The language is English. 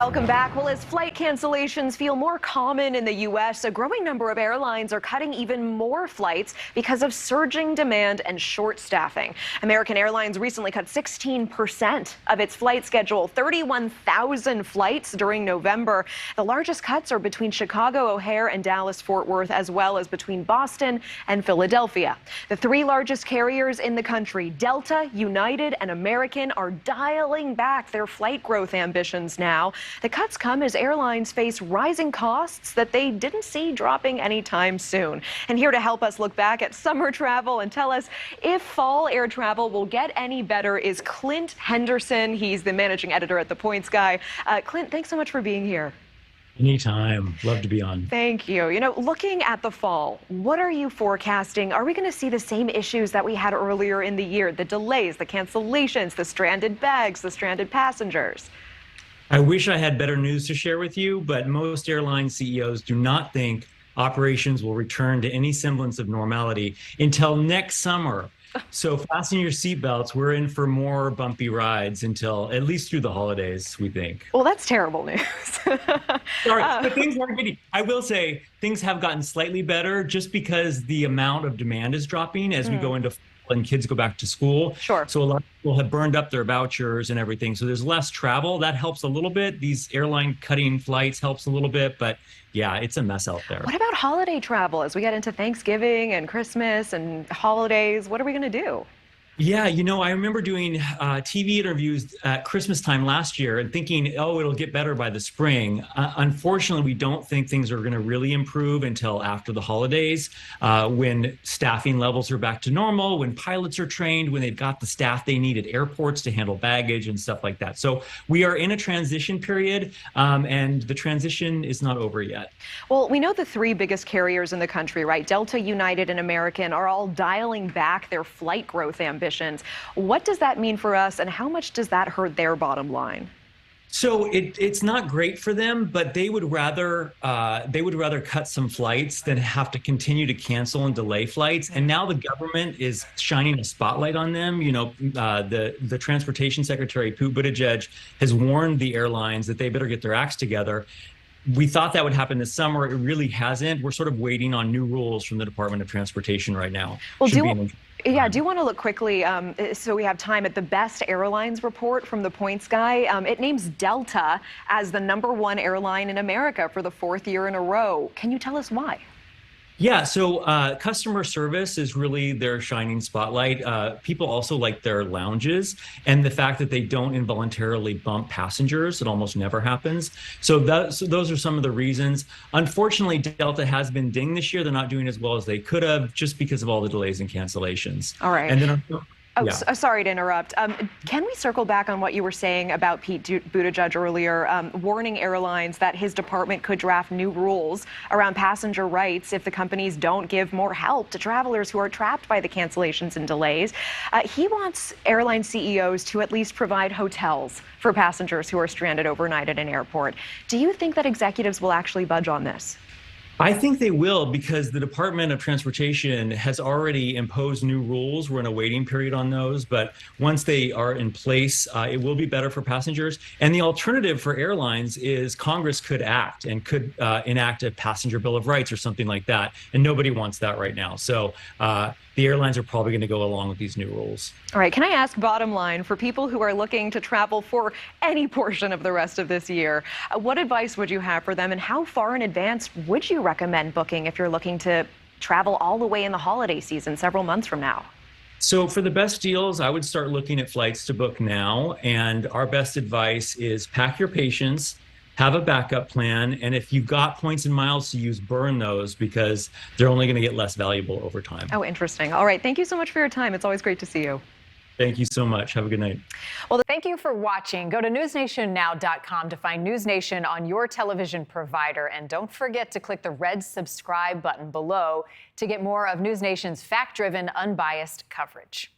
Welcome back. Well, as flight cancellations feel more common in the U.S., a growing number of airlines are cutting even more flights because of surging demand and short staffing. American Airlines recently cut 16% of its flight schedule, 31,000 flights during November. The largest cuts are between Chicago O'Hare and Dallas-Fort Worth, as well as between Boston and Philadelphia. The three largest carriers in the country, Delta, United, and American, are dialing back their flight growth ambitions now. The cuts come as airlines face rising costs that they didn't see dropping anytime soon. And here to help us look back at summer travel and tell us if fall air travel will get any better is Clint Henderson. He's the managing editor at The Points Guy. Clint, thanks so much for being here. Anytime. Love to be on. Thank you. Looking at the fall, what are you forecasting? Are we going to see the same issues that we had earlier in the year? The delays, the cancellations, the stranded bags, the stranded passengers? I wish I had better news to share with you, but most airline CEOs do not think operations will return to any semblance of normality until next summer. So fasten your seatbelts. We're in for more bumpy rides until at least through the holidays, we think. Well, that's terrible news. Sorry, but things aren't getting, I will say things have gotten slightly better just because the amount of demand is dropping as we go into fall and kids go back to school. Sure. So a lot of people have burned up their vouchers and everything. So there's less travel. That helps a little bit. These airline cutting flights helps a little bit, but yeah, it's a mess out there. What about holiday travel as we get into Thanksgiving and Christmas and holidays? What are we going to do? Yeah, I remember doing TV interviews at Christmas time last year and thinking, oh, it'll get better by the spring. Unfortunately, we don't think things are going to really improve until after the holidays, when staffing levels are back to normal, when pilots are trained, when they've got the staff they need at airports to handle baggage and stuff like that. So we are in a transition period, and the transition is not over yet. Well, we know the three biggest carriers in the country, right? Delta, United, and American are all dialing back their flight growth ambitions. What does that mean for us, and how much does that hurt their bottom line? So it's not great for them, but they would rather cut some flights than have to continue to cancel and delay flights. And now the government is shining a spotlight on them. The Transportation Secretary, Pete Buttigieg, has warned the airlines that they better get their acts together. We thought that would happen this summer. It really hasn't. We're sort of waiting on new rules from the Department of Transportation right now. Well, do you want to look quickly, so we have time, at the best airlines report from The Points Guy? It names Delta as the #1 airline in America for the 4th year in a row. Can you tell us why? Yeah, so customer service is really their shining spotlight. People also like their lounges and the fact that they don't involuntarily bump passengers. It almost never happens. So those are some of the reasons. Unfortunately, Delta has been dinged this year. They're not doing as well as they could have just because of all the delays and cancellations. All right. And then Sorry to interrupt. Can we circle back on what you were saying about Pete Buttigieg earlier, warning airlines that his department could draft new rules around passenger rights if the companies don't give more help to travelers who are trapped by the cancellations and delays? He wants airline CEOs to at least provide hotels for passengers who are stranded overnight at an airport. Do you think that executives will actually budge on this? I think they will, because the Department of Transportation has already imposed new rules. We're in a waiting period on those, but once they are in place, it will be better for passengers. And the alternative for airlines is Congress could act and could enact a passenger bill of rights or something like that. And nobody wants that right now. So the airlines are probably going to go along with these new rules. All right. Can I ask, bottom line, for people who are looking to travel for any portion of the rest of this year, what advice would you have for them, and how far in advance would you recommend booking if you're looking to travel all the way in the holiday season several months from now? So for the best deals, I would start looking at flights to book now. And our best advice is pack your patience, have a backup plan, and if you've got points and miles to use, burn those, because they're only going to get less valuable over time. Oh, interesting. All right. Thank you so much for your time. It's always great to see you. Thank you so much. Have a good night. Well, thank you for watching. Go to newsnationnow.com to find News Nation on your television provider. And don't forget to click the red subscribe button below to get more of News Nation's fact-driven, unbiased coverage.